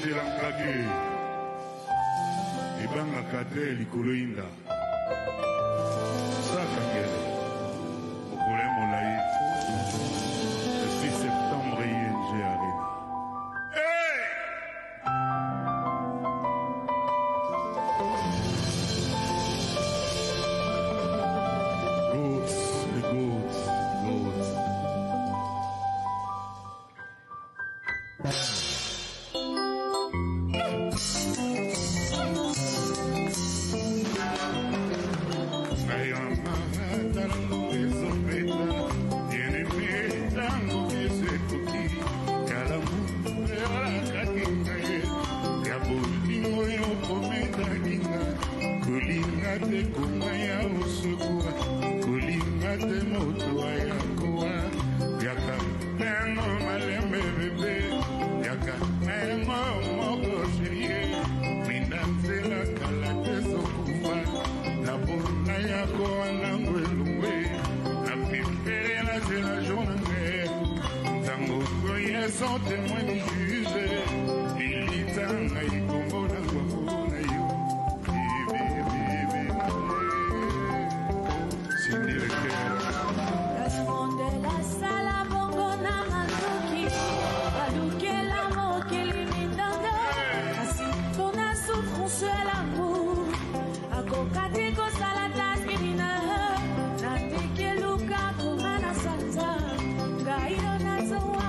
eselangaki ebangaka te likolo inda sakangele mokolo ya molai le 6 septembre ING Arena. Sans témoin ni juge, il est un aïkombo na kwako na yo. C'est directeur. Responde la sala bongo na manduki, baluke la moke limitanga. Asi tona souffrance à l'amour, akokati ko salata spirina. Natike luka kumana salsa, gairo na zoa.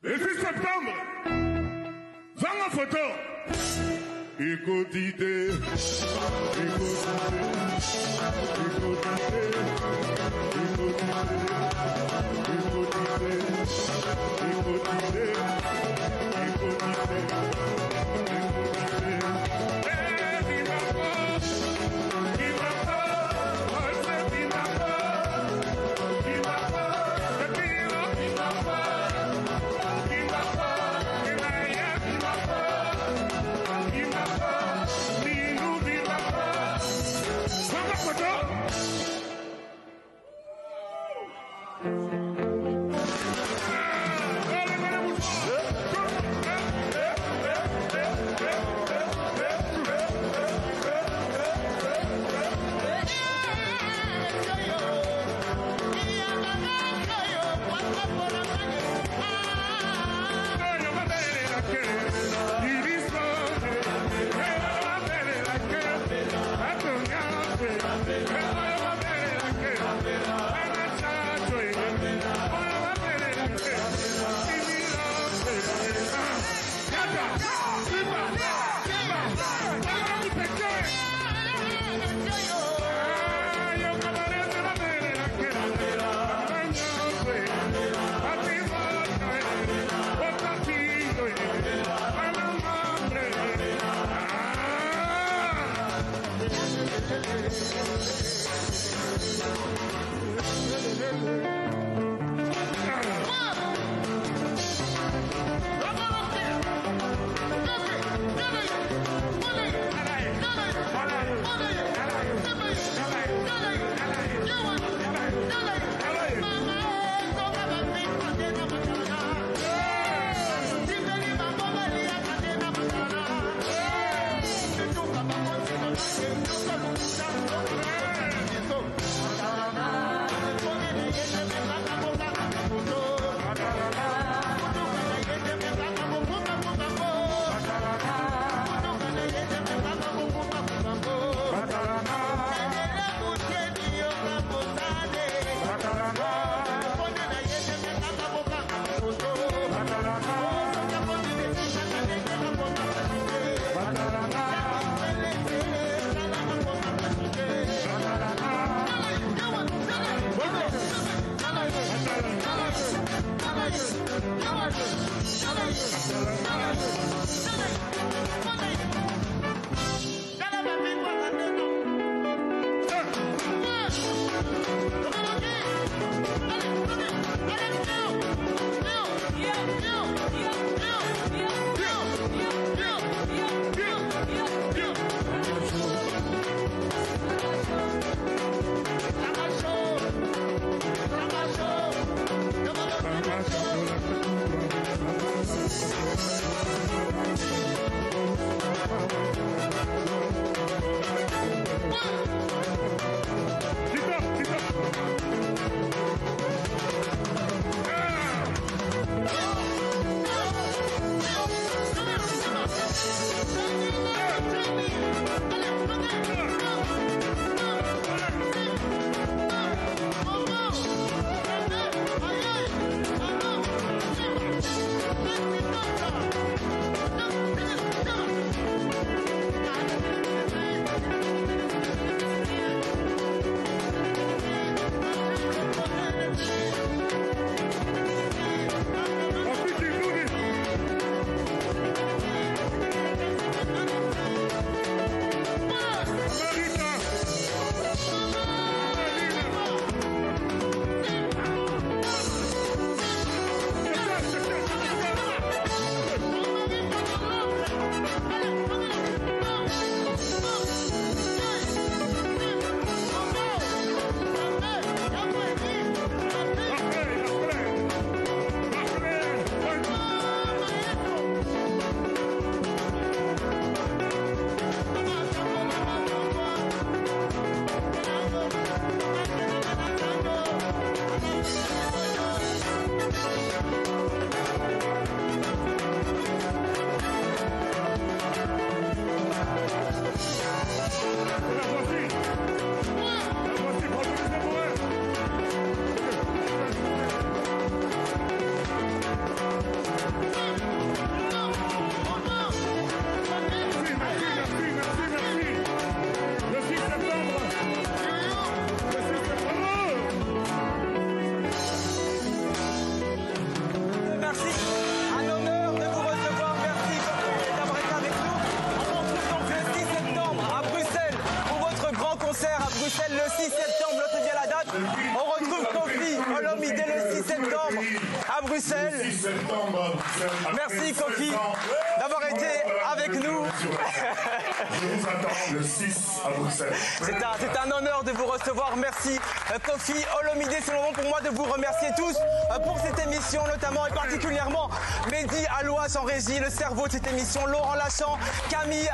Le 6 septembre, dans la photo, Écoutez, droite. On retrouve Kofi Olomide le 6 septembre à Bruxelles. Le 6 septembre à Bruxelles. Merci Kofi d'avoir été avec nous. Je vous attends le 6 à Bruxelles. C'est un honneur de vous recevoir. Merci Kofi Olomide. C'est le moment pour moi de vous remercier tous pour cette émission, notamment et particulièrement Mehdi Alouas en régie, le cerveau de cette émission, Laurent Lachant, Camille